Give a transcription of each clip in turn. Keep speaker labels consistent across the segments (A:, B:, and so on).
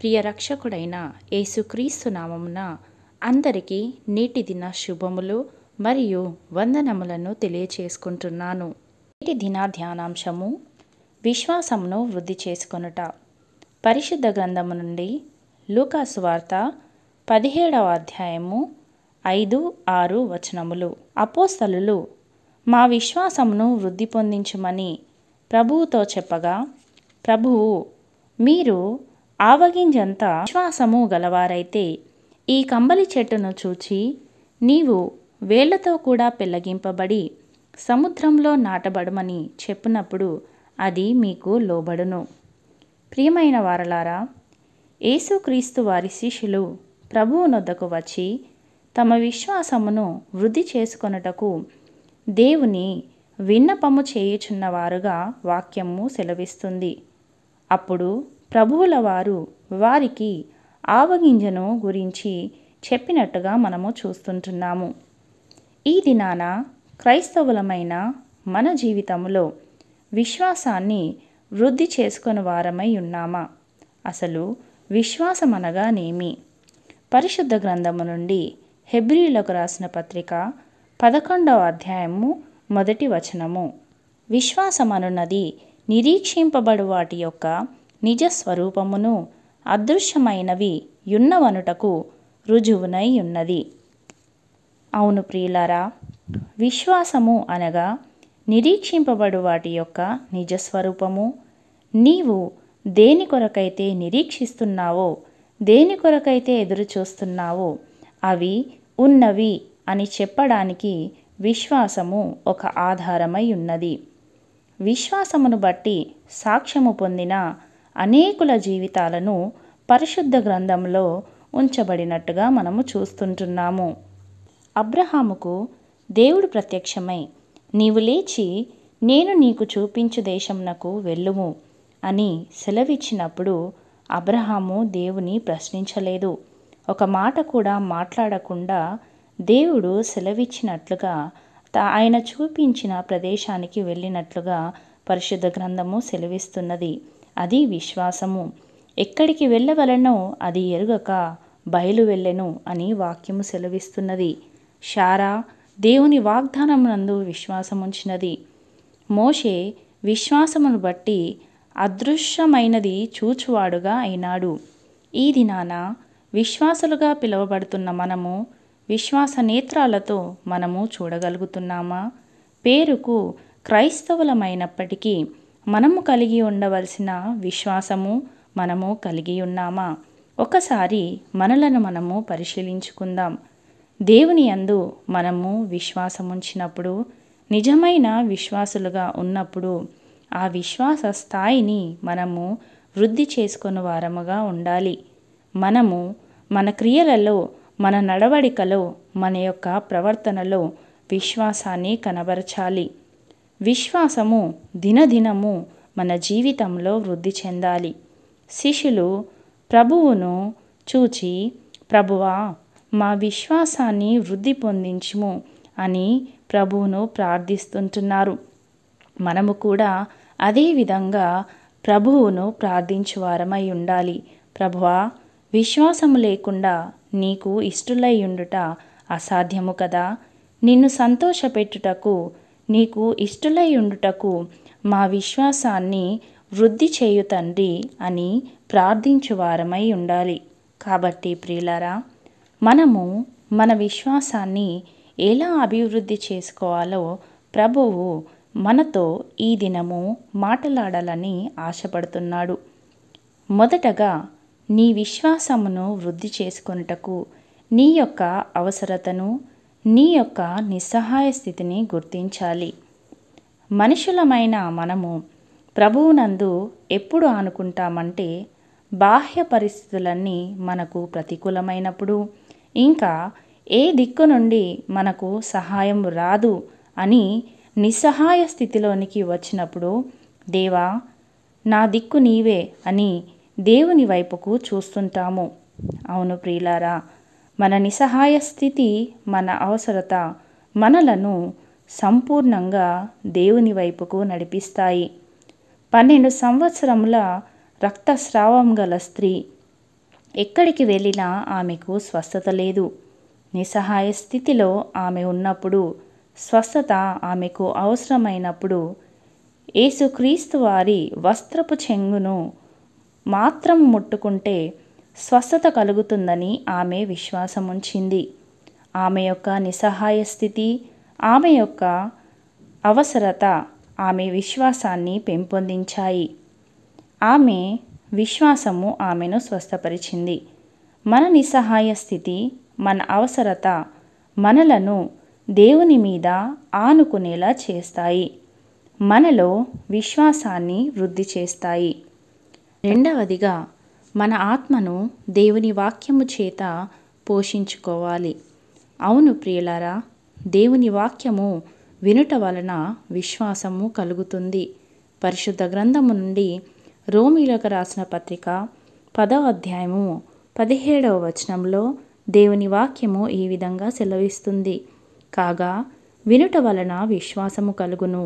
A: ప్రియ రక్షకుడైన యేసుక్రీస్తు నామమున అందరికీ నేటి దిన శుభములు మరియు వందనములను తెలియచేసుకుంటున్నాను. నేటి దిన ధ్యానాంశము విశ్వాసమును వృద్ధి చేసుకొనుట. పరిశుద్ధ గ్రంథము నుండి లూకా సువార్త 17వ అధ్యాయము 5-6 వచనములు. అపోస్తలులు మా విశ్వాసమును వృద్ధి పొందించుమని ప్రభువుతో చెప్పగా, ప్రభువు మీరు ఆవగింజంత విశ్వాసము గలవారైతే ఈ కంబలి చెట్టును చూచి నీవు వేళ్లతో కూడా పెళ్లగింపబడి సముద్రంలో నాటబడమని చెప్పినప్పుడు అది మీకు లోబడును. ప్రియమైన వారలారా, యేసుక్రీస్తు వారి శిష్యులు ప్రభువు నొద్దకు వచ్చి తమ విశ్వాసమును వృద్ధి చేసుకొనుటకు దేవుని విన్నపము చేయుచున్నవారుగా వాక్యము సెలవిస్తుంది. అప్పుడు ప్రభువుల వారు వారికి ఆవగింజను గురించి చెప్పినట్టుగా మనము చూస్తుంటున్నాము. ఈ దినాన క్రైస్తవులమైన మన జీవితంలో విశ్వాసాన్ని వృద్ధి చేసుకొని వారమై ఉన్నామా? అసలు విశ్వాసం అనగానేమి? పరిశుద్ధ గ్రంథము నుండి హెబ్రీయులకు రాసిన పత్రిక 11వ అధ్యాయము 1 వచనము. విశ్వాసమనున్నది నిరీక్షింపబడు వాటి యొక్క నిజ స్వరూపమును అదృశ్యమైనవి యున్నవనుటకు రుజువునై ఉన్నది. అవును ప్రియులారా, విశ్వాసము అనగా నిరీక్షింపబడు వాటి యొక్క నిజస్వరూపము. నీవు దేని కొరకైతే నిరీక్షిస్తున్నావో, దేని కొరకైతే ఎదురు చూస్తున్నావో అవి ఉన్నవి అని చెప్పడానికి విశ్వాసము ఒక ఆధారమై ఉన్నది. విశ్వాసమును బట్టి సాక్ష్యము పొందిన అనేకుల జీవితాలను పరిశుద్ధ గ్రంథంలో ఉంచబడినట్టుగా మనము చూస్తుంటున్నాము. అబ్రహాముకు దేవుడు ప్రత్యక్షమై నీవు లేచి నేను నీకు చూపించు దేశమునకు వెళ్ళుము అని సెలవిచ్చినప్పుడు అబ్రహాము దేవుని ప్రశ్నించలేదు. ఒక మాట కూడా మాట్లాడకుండా దేవుడు సెలవిచ్చినట్లుగా ఆయన చూపించిన ప్రదేశానికి వెళ్ళినట్లుగా పరిశుద్ధ గ్రంథము సెలవిస్తున్నది. అది విశ్వాసము. ఎక్కడికి వెళ్ళవలనో అది ఎరుగక బయలు వెళ్ళెను అని వాక్యము సెలవిస్తున్నది. శారా దేవుని వాగ్దానమునందు విశ్వాసముంచినది. మోషే విశ్వాసమును బట్టి అదృశ్యమైనది చూచువాడుగా అయినాడు. ఈ దినాన విశ్వాసులుగా పిలువబడుతున్న మనము విశ్వాస నేత్రాలతో మనము చూడగలుగుతున్నామా? పేరుకు క్రైస్తవులమైనప్పటికీ మనము కలిగి ఉండవలసిన విశ్వాసము మనము కలిగి ఉన్నామా? ఒకసారి మనలను మనము పరిశీలించుకుందాం. దేవుని యందు మనము విశ్వాసముంచినప్పుడు, నిజమైన విశ్వాసులుగా ఉన్నప్పుడు ఆ విశ్వాస స్థాయిని మనము వృద్ధి చేసుకొని వారముగా ఉండాలి. మనము మన క్రియలలో, మన నడవడికలో, మన యొక్క ప్రవర్తనలో విశ్వాసాన్ని కనబరచాలి. విశ్వాసము దినదినము మన జీవితంలో వృద్ధి చెందాలి. శిష్యులు ప్రభువును చూచి ప్రభువా మా విశ్వాసాన్ని వృద్ధి పొందించుము అని ప్రభువును ప్రార్థిస్తుంటున్నారు. మనము కూడా అదే విధంగా ప్రభువును ప్రార్థించువారమై ఉండాలి. ప్రభువా, విశ్వాసము లేకుండా నీకు ఇష్టులై ఉండుట అసాధ్యము కదా. నిన్ను సంతోషపెట్టుటకు, నీకు ఇష్టులై ఉండుటకు మా విశ్వాసాన్ని వృద్ధి చేయు తండ్రి అని ప్రార్థించువారమై ఉండాలి. కాబట్టి ప్రియులారా, మనము మన విశ్వాసాన్ని ఎలా అభివృద్ధి చేసుకోవాలో ప్రభువు మనతో ఈ దినము మాట్లాడాలని ఆశపడుతున్నాడు. మొదటగా నీ విశ్వాసమును వృద్ధి చేసుకొనుటకు నీ యొక్క అవసరతను, నీ యొక్క నిస్సహాయ స్థితిని గుర్తించాలి. మనుషులమైన మనము ప్రభువునందు ఎప్పుడు ఆనుకుంటామంటే బాహ్య పరిస్థితులన్నీ మనకు ప్రతికూలమైనప్పుడు, ఇంకా ఏ దిక్కు నుండి మనకు సహాయం రాదు అని నిస్సహాయ స్థితిలోనికి వచ్చినప్పుడు దేవా నా దిక్కు నీవే అని దేవుని వైపుకు చూస్తుంటాము. అవును ప్రియులారా, మన నిస్సహాయ స్థితి, మన అవసరత మనలను సంపూర్ణంగా దేవుని వైపుకు నడిపిస్తాయి. 12 సంవత్సరముల రక్తస్రావం గల స్త్రీ ఎక్కడికి వెళ్ళినా ఆమెకు స్వస్థత లేదు. నిస్సహాయ స్థితిలో ఆమె ఉన్నప్పుడు, స్వస్థత ఆమెకు అవసరమైనప్పుడు యేసుక్రీస్తు వారి వస్త్రపు చెంగును మాత్రం ముట్టుకుంటే స్వస్థత కలుగుతుందని ఆమె విశ్వాసముంచింది. ఆమె యొక్క నిస్సహాయ స్థితి, ఆమె యొక్క అవసరత ఆమె విశ్వాసాన్ని పెంపొందించాయి. ఆమె విశ్వాసము ఆమెను స్వస్థపరిచింది. మన నిస్సహాయ స్థితి, మన అవసరత మనలను దేవుని మీద ఆనుకునేలా చేస్తాయి. మనలో విశ్వాసాన్ని వృద్ధి చేస్తాయి. రెండవదిగా, మన ఆత్మను దేవుని వాక్యము చేత పోషించుకోవాలి. అవును ప్రియులారా, దేవుని వాక్యము వినుట వలన విశ్వాసము కలుగుతుంది. పరిశుద్ధ గ్రంథము నుండి రోమీయులకు రాసిన పత్రిక 10వ అధ్యాయము 17వ వచనంలో దేవుని వాక్యము ఈ విధంగా సెలవిస్తుంది. కాగా వినుట వలన విశ్వాసము కలుగును,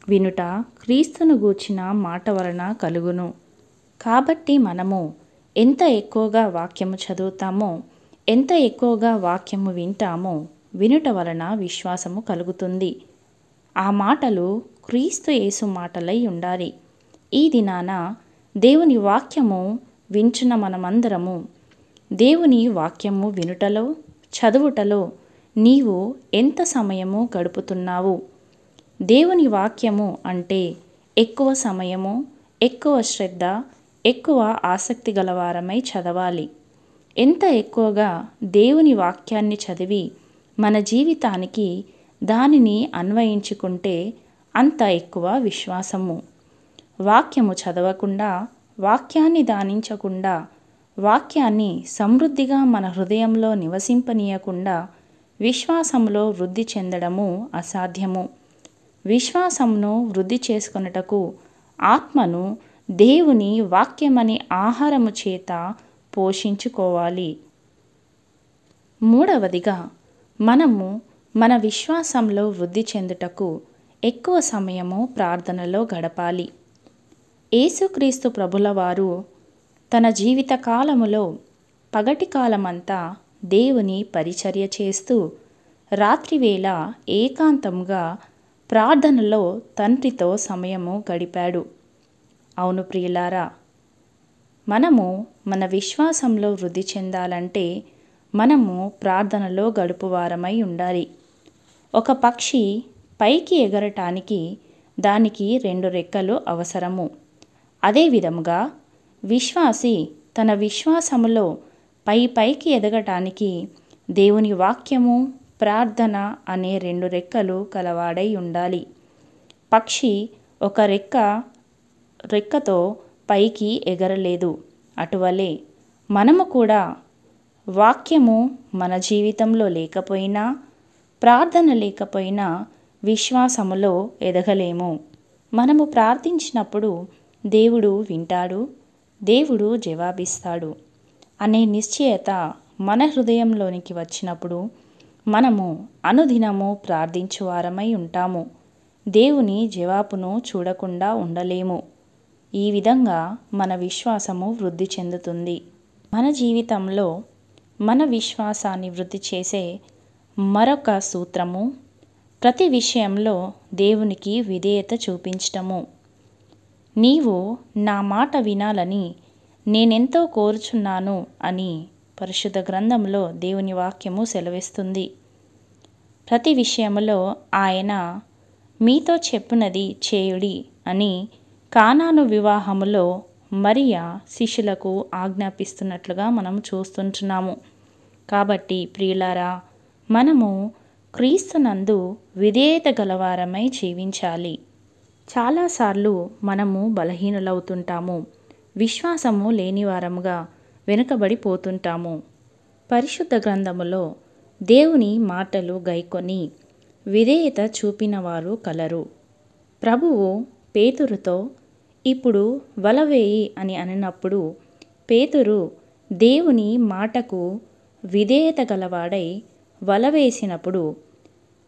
A: వినుట క్రీస్తును గూర్చిన మాట వలన కలుగును. కాబట్టి మనము ఎంత ఎక్కువగా వాక్యము చదువుతామో, ఎంత ఎక్కువగా వాక్యము వింటామో, వినుట వలన విశ్వాసము కలుగుతుంది. ఆ మాటలు క్రీస్తు యేసు మాటలై ఉండాలి. ఈ దినాన దేవుని వాక్యము వించున్న మనమందరము దేవుని వాక్యము వినుటలో, చదువుటలో నీవు ఎంత సమయము గడుపుతున్నావు? దేవుని వాక్యము అంటే ఎక్కువ సమయము, ఎక్కువ శ్రద్ధ, ఎక్కువ ఆసక్తి గలవారమై చదవాలి. ఎంత ఎక్కువగా దేవుని వాక్యాన్ని చదివి మన జీవితానికి దానిని అన్వయించుకుంటే అంత ఎక్కువ విశ్వాసము. వాక్యము చదవకుండా, వాక్యాన్ని ధ్యానించకుండా, వాక్యాన్ని సమృద్ధిగా మన హృదయంలో నివసింపనీయకుండా విశ్వాసములో వృద్ధి చెందడము అసాధ్యము. విశ్వాసమును వృద్ధి చేసుకొనుటకు ఆత్మను దేవుని వాక్యమనే ఆహారము చేత పోషించుకోవాలి. మూడవదిగా, మనము మన విశ్వాసంలో వృద్ధి చెందుటకు ఎక్కువ సమయము ప్రార్థనలో గడపాలి. యేసుక్రీస్తు ప్రభుల వారు తన జీవిత కాలములో పగటి కాలమంతా దేవుని పరిచర్య చేస్తూ రాత్రివేళ ఏకాంతముగా ప్రార్థనలో తండ్రితో సమయము గడిపాడు. అవును ప్రియులారా, మనము మన విశ్వాసంలో వృద్ధి చెందాలంటే మనము ప్రార్థనలో గడుపువారమై ఉండాలి. ఒక పక్షి పైకి ఎగరటానికి దానికి 2 రెక్కలు అవసరము. అదే విధముగా విశ్వాసి తన విశ్వాసములో పైకి ఎదగటానికి దేవుని వాక్యము, ప్రార్థన అనే 2 రెక్కలు కలవాడై ఉండాలి. పక్షి ఒక రెక్కతో పైకి ఎగరలేదు. అటువలే మనము కూడా వాక్యము మన జీవితంలో లేకపోయినా, ప్రార్థన లేకపోయినా విశ్వాసములో ఎదగలేము. మనము ప్రార్థించినప్పుడు దేవుడు వింటాడు, దేవుడు జవాబిస్తాడు అనే నిశ్చయత మన హృదయంలోనికి వచ్చినప్పుడు మనము అనుదినము ప్రార్థించువారమై ఉంటాము. దేవుని జవాబును చూడకుండా ఉండలేము. ఈ విధంగా మన విశ్వాసము వృద్ధి చెందుతుంది. మన జీవితంలో మన విశ్వాసాన్ని వృద్ధి చేసే మరొక సూత్రము ప్రతి విషయంలో దేవునికి విధేయత చూపించటము. నీవు నా మాట వినాలని నేనెంతో కోరుచున్నాను అని పరిశుద్ధ గ్రంథంలో దేవుని వాక్యము సెలవిస్తుంది. ప్రతి విషయములో ఆయన మీతో చెప్పునది చేయుడి అని కానాను వివాహములో మరియా శిష్యులకు ఆజ్ఞాపిస్తున్నట్లుగా మనం చూస్తుంటున్నాము. కాబట్టి ప్రియులారా, మనము క్రీస్తునందు విధేయత గలవారమై జీవించాలి. చాలాసార్లు మనము బలహీనులవుతుంటాము, విశ్వాసము లేనివారముగా వెనుకబడిపోతుంటాము. పరిశుద్ధ గ్రంథములో దేవుని మాటలు గైకొని విధేయత చూపిన వారు కలరు. ప్రభువు పేతురుతో ఇప్పుడు వలవేయి అని అన్నప్పుడు పేతురు దేవుని మాటకు విధేయత గలవాడై వలవేసినప్పుడు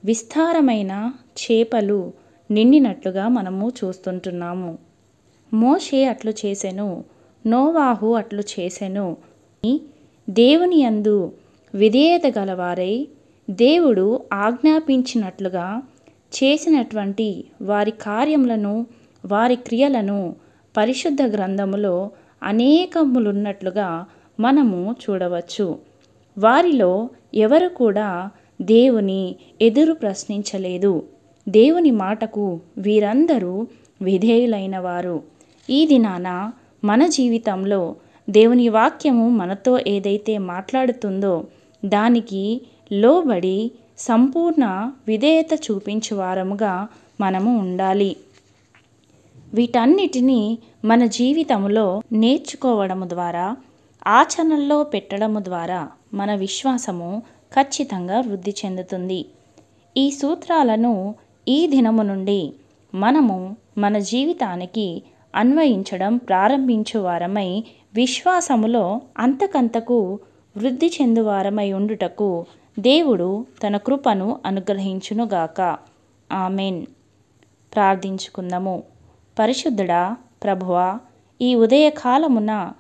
A: విస్తారమైన చేపలు నిండినట్లుగా మనము చూస్తుంటున్నాము. మోషే అట్లు చేసెను, నోవాహు అట్లు చేసెను, దేవుని యందు విధేయత గలవారై దేవుడు ఆజ్ఞాపించినట్లుగా చేసినటువంటి వారి కార్యములను, వారి క్రియలను పరిశుద్ధ గ్రంథములో అనేకములున్నట్లుగా మనము చూడవచ్చు. వారిలో ఎవరు కూడా దేవుని ఎదురు ప్రశ్నించలేదు. దేవుని మాటకు వీరందరూ విధేయులైన వారు. ఈ దినాన మన జీవితంలో దేవుని వాక్యము మనతో ఏదైతే మాట్లాడుతుందో దానికి లోబడి సంపూర్ణ విధేయత చూపించే వారముగా మనము ఉండాలి. వీటన్నిటినీ మన జీవితంలో నేర్చుకోవడము ద్వారా, ఆచరణలో పెట్టడము ద్వారా మన విశ్వాసము ఖచ్చితంగా వృద్ధి చెందుతుంది. ఈ సూత్రాలను ఈ దినము నుండి మనము మన జీవితానికి అన్వయించడం ప్రారంభించు వారమై విశ్వాసములో అంతకంతకు వృద్ధి చెందువారమై ఉండుటకు దేవుడు తన కృపను అనుగ్రహించునుగాక. ఆమెన్. ప్రార్థించుకుందాము. పరిశుద్ధుడా ప్రభువా, ఈ ఉదయకాలమున